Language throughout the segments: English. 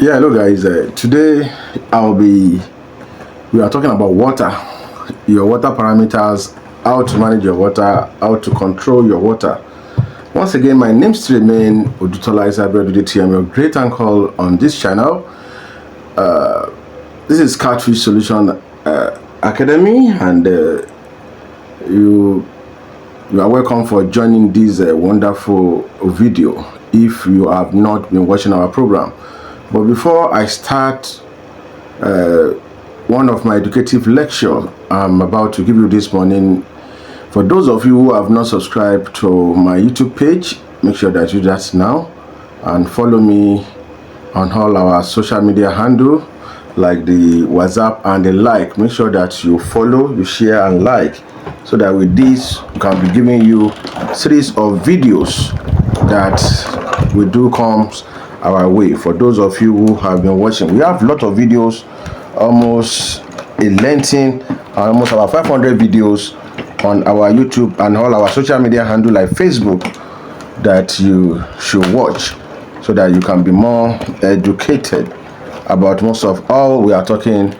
Yeah, hello guys. Today we are talking about water, your water parameters, how to manage your water, how to control your water. Once again, my name still remain Odutola Isabel. I'm your great uncle on this channel. This is Catfish Solution Academy, and you are welcome for joining this wonderful video if you have not been watching our program. But before I start one of my educative lectures I'm about to give you this morning, for those of you who have not subscribed to my YouTube page, make sure that you do that now and follow me on all our social media handle, like the WhatsApp and the like. Make sure that you follow, you share and like, so that with this we can be giving you series of videos that we do comes our way. For those of you who have been watching, we have a lot of videos, almost a lengthy, almost about 500 videos on our YouTube and all our social media handle like Facebook that you should watch, so that you can be more educated about most of all we are talking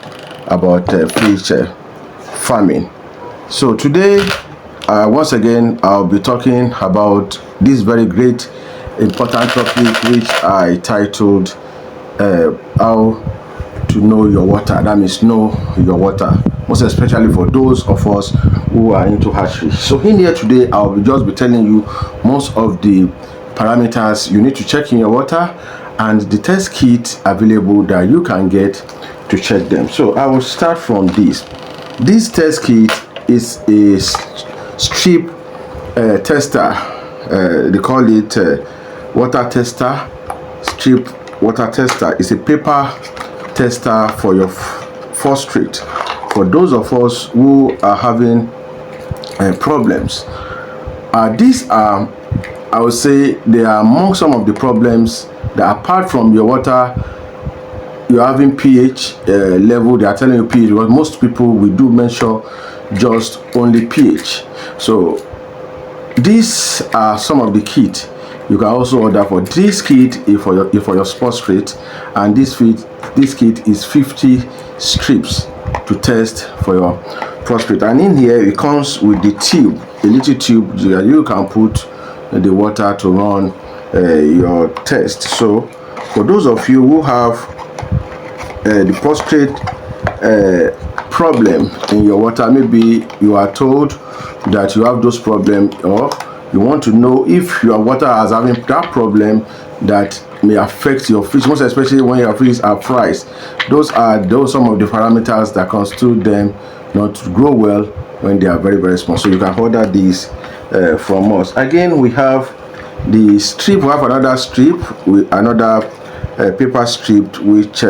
about fish farming. So today once again I'll be talking about this very great important topic which I titled how to know your water. That means know your water, most especially for those of us who are into hatchery. So in here today I'll just be telling you most of the parameters you need to check in your water and the test kit available that you can get to check them. So I will start from this. This test kit is a strip tester. They call it water tester, strip water tester. Is a paper tester for your phosphate. For those of us who are having problems, these are, I would say, they are among some of the problems that, apart from your water, you're having pH level. They are telling you pH, because most people we do measure just only pH. So these are some of the kit you can also order. For this kit is for your phosphate, and this kit is 50 strips to test for your phosphate. And in here it comes with the tube, a little tube that you can put the water to run your test. So for those of you who have the phosphate problem in your water, maybe you are told that you have those problems, or you want to know if your water is having that problem that may affect your fish, most especially when your fish are priced. Those are some of the parameters that constitute them not to grow well when they are very, very small. So you can order these from us. Again, we have the strip. We have another strip with another paper strip which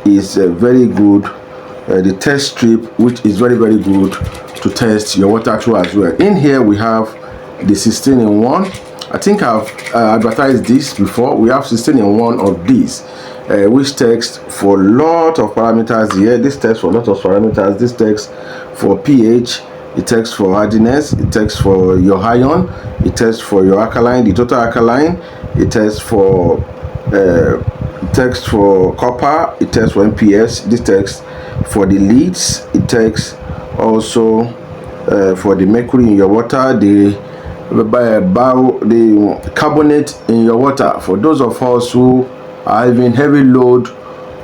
is very good. The test strip, which is very, very good to test your water through as well. In here we have the 16-in-1. I think I've advertised this before. We have 16-in-1 of these, which tests for a lot of parameters here. This tests for a lot of parameters. This tests for pH, it tests for hardiness, it tests for your ion, it tests for your alkaline, the total alkaline, it tests for copper, it tests for MPS, this tests for the leads, it tests also for the mercury in your water, the carbonate in your water. For those of us who are having heavy load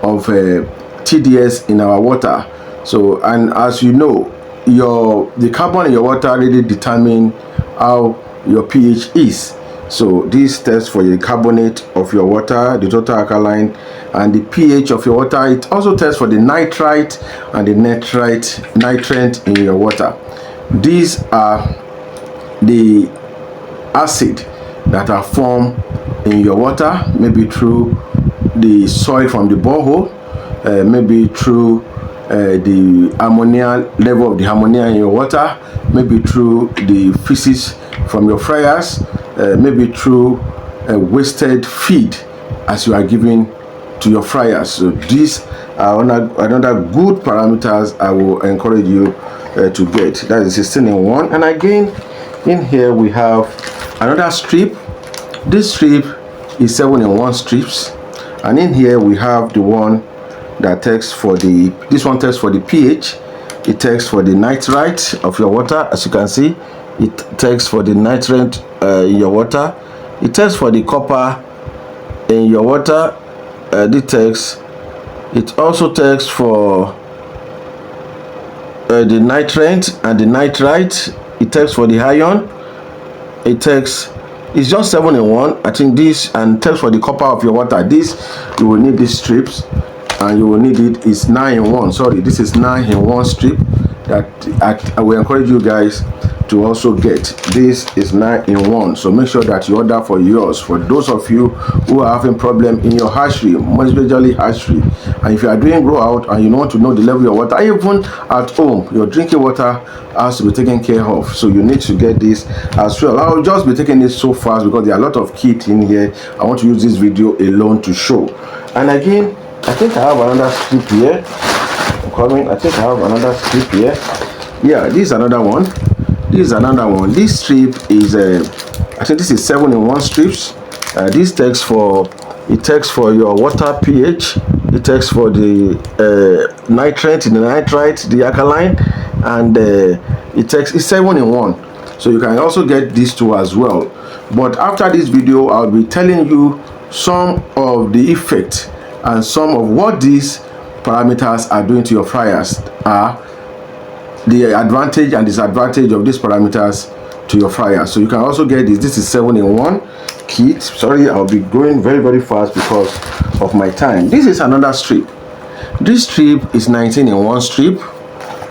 of TDS in our water, so, and as you know, the carbon in your water really determine how your pH is. So this tests for the carbonate of your water, the total alkaline, and the pH of your water. It also tests for the nitrite and the nitrate in your water. These are the acid that are formed in your water, maybe through the soil from the borehole, maybe through the ammonia level of the ammonia in your water, maybe through the feces from your fryers, maybe through wasted feed as you are giving to your fryers. So these are another good parameters I will encourage you to get. That is 16-in-1. And again, in here we have another strip. This strip is 7-in-1 strips, And in here we have the one that tests for the, this one tests for the pH, it tests for the nitrite of your water. As you can see, it tests for the nitrate in your water, it tests for the copper in your water, it also tests for the nitrate and the nitrite, it tests for the iron, it's just 7 in 1. I think this, and tests for the copper of your water. This, you will need these strips, and you will need it. It's 9 in 1. Sorry, this is 9 in 1 strip that I will encourage you guys to also get. This is 9 in 1, so make sure that you order for yours. For those of you who are having problem in your hatchery, most majorly hatchery, and if you are doing grow out and you want to know the level of your water, even at home, your drinking water has to be taken care of, so you need to get this as well. I'll just be taking it so fast because there are a lot of kit in here. I want to use this video alone to show. And again, I think I have another strip here. I think I have another strip here. Yeah, this is another one. This is another one. This strip is I think this is 7 in 1 strips. This takes for, it takes for your water pH, it takes for the nitrate, the nitrite, the alkaline, and it's 7 in 1. So you can also get these two as well. But after this video, I'll be telling you some of the effects and some of what these parameters are doing to your fryers, are the advantage and disadvantage of these parameters to your fryer. So you can also get this. This is 7 in 1 kit. Sorry, I'll be going very fast because of my time. This is another strip. This strip is 19 in 1 strip.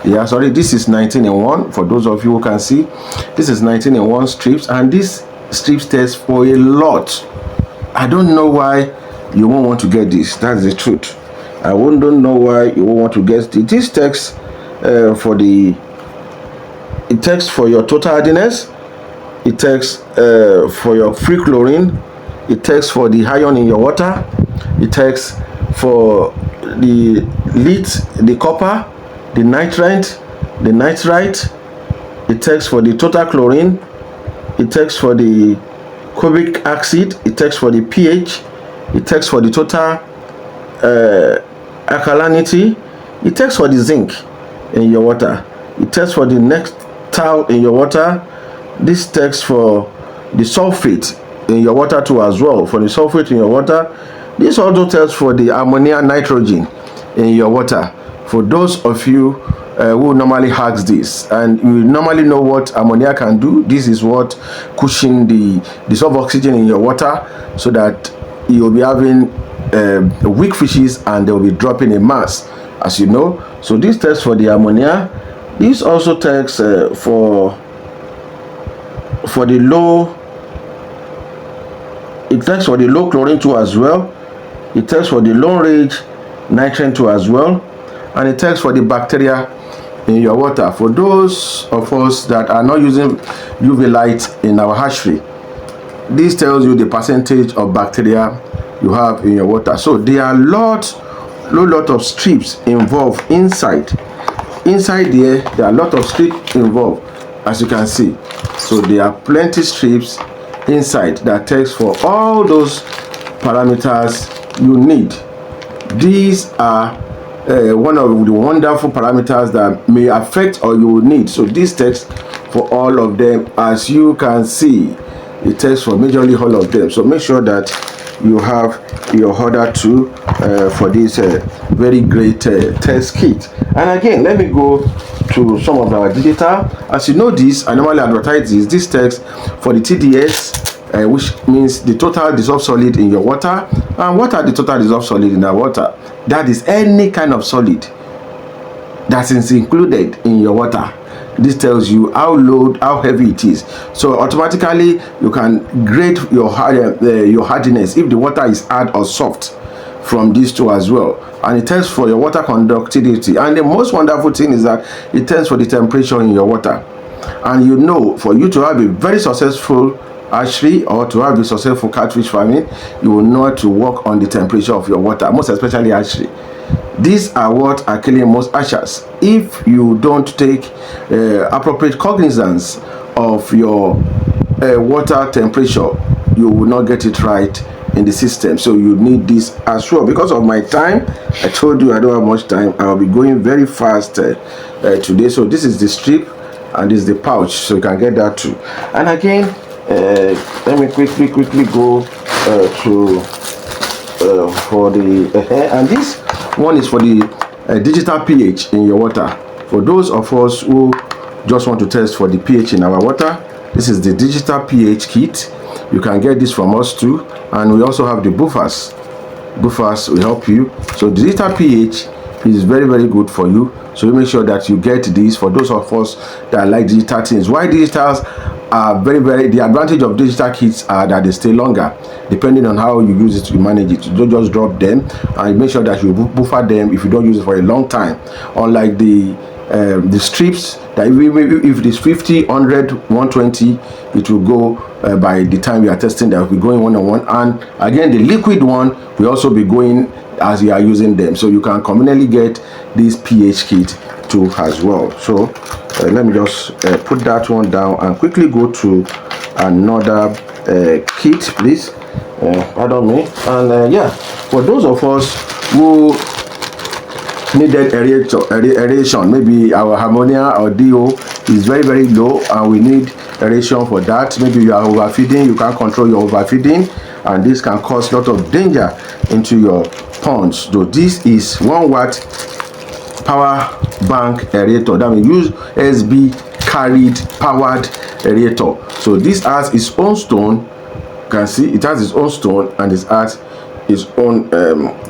Yeah, sorry, this is 19 in 1. For those of you who can see, this is 19 in 1 strips, and this strips test for a lot. I don't know why you won't want to get this. That's the truth. I don't know why you won't want to get it. This tests for the, it tests for your total hardiness, it tests for your free chlorine, it tests for the iron in your water, it tests for the lead, the copper, the nitrate, the nitrite, it tests for the total chlorine, it tests for the cubic acid, it tests for the pH, it tests for the total alkalinity, it tests for the zinc in your water, it tests for the next tau in your water. This tests for the sulfate in your water too as well. For the sulfate in your water, this also tests for the ammonia, nitrogen in your water. For those of you who normally ask this and you normally know what ammonia can do, this is what cushion the dissolved oxygen in your water, so that you'll be having weak fishes and they'll be dropping a mass, as you know. So this tests for the ammonia. This also tests for the low, it tests for the low chlorine too as well, it tests for the low range nitrogen too as well, and it tests for the bacteria in your water. For those of us that are not using UV light in our hatchery, this tells you the percentage of bacteria you have in your water. So there are lot of strips involved inside there. There are a lot of strips involved, as you can see. So there are plenty strips inside that tests for all those parameters you need. These are one of the wonderful parameters that may affect or you will need. So this tests for all of them, as you can see. It tests for majorly all of them. So make sure that you have your order too for this very great test kit. And again, let me go to some of our digital. As you know, this I normally advertise this text for the TDS, which means the total dissolved solid in your water. And what are the total dissolved solid in our water? That is any kind of solid that is included in your water. This tells you how heavy it is. So automatically you can grade your hardiness if the water is hard or soft from these two as well. And it tests for your water conductivity. And the most wonderful thing is that it tests for the temperature in your water. And you know, for you to have a very successful hatchery or to have a successful catfish farming, you will know to work on the temperature of your water, most especially hatchery. These are what are killing most hatchers. If you don't take appropriate cognizance of your water temperature, you will not get it right in the system. So you need this as well. Because of my time, I told you I don't have much time. I'll be going very fast today. So this is the strip and this is the pouch, so you can get that too. And again, let me quickly go to for the and this one is for the digital pH in your water. For those of us who just want to test for the pH in our water, this is the digital pH kit. You can get this from us too. And we also have the buffers will help you. So digital pH is very, very good for you. So you make sure that you get this. For those of us that like digital things, why digitals are very, very, the advantage of digital kits are that they stay longer depending on how you use it, you manage it. You don't just drop them, and make sure that you buffer them if you don't use it for a long time. Unlike the strips, that if it is 50, 100, 120, it will go by the time you are testing, that will be going 1 on 1. And again, the liquid one will also be going as you are using them. So you can commonly get this pH kit too as well. So let me just put that one down and quickly go to another kit, please. Pardon me. And yeah, for those of us who needed aeration, maybe our ammonia or DO is very, very low and we need aeration for that. Maybe you are overfeeding, you can't control your overfeeding, and this can cause a lot of danger into your ponds. So this is 1 watt power bank aerator, that means use SB carried powered aerator. So this has its own stone. You can see it has its own stone and it has its own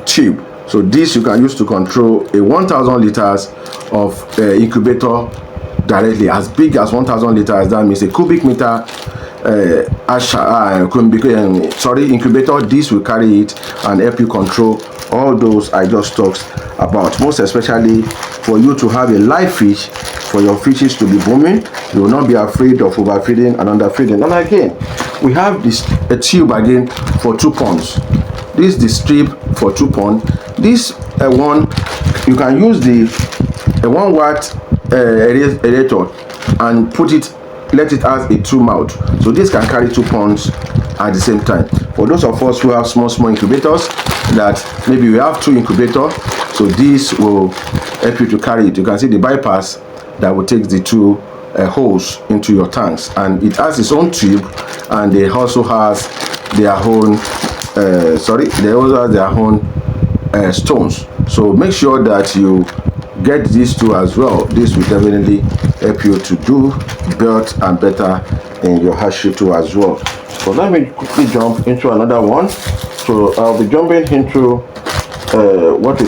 tube. So this you can use to control a 1000 liters of incubator directly, as big as 1000 liters. That means a cubic meter incubator. This will carry it and help you control all those I just talked about. Most especially for you to have a live fish, for your fishes to be booming, you will not be afraid of overfeeding and underfeeding. And again, we have this a tube again for 2 ponds. This is the strip for 2 ponds. This one, you can use the 1 watt aerator and put it, let it has a 2 mouth. So this can carry 2 ponds at the same time. For those of us who have small incubators, that maybe we have 2 incubators, so this will help you to carry it. You can see the bypass that will take the 2 holes into your tanks, and it has its own tube, and they also has their own they also have their own stones. So make sure that you get these 2 as well. This will definitely help you to do better in your hatchery too as well. So let me quickly jump into another one. So I'll be jumping into what we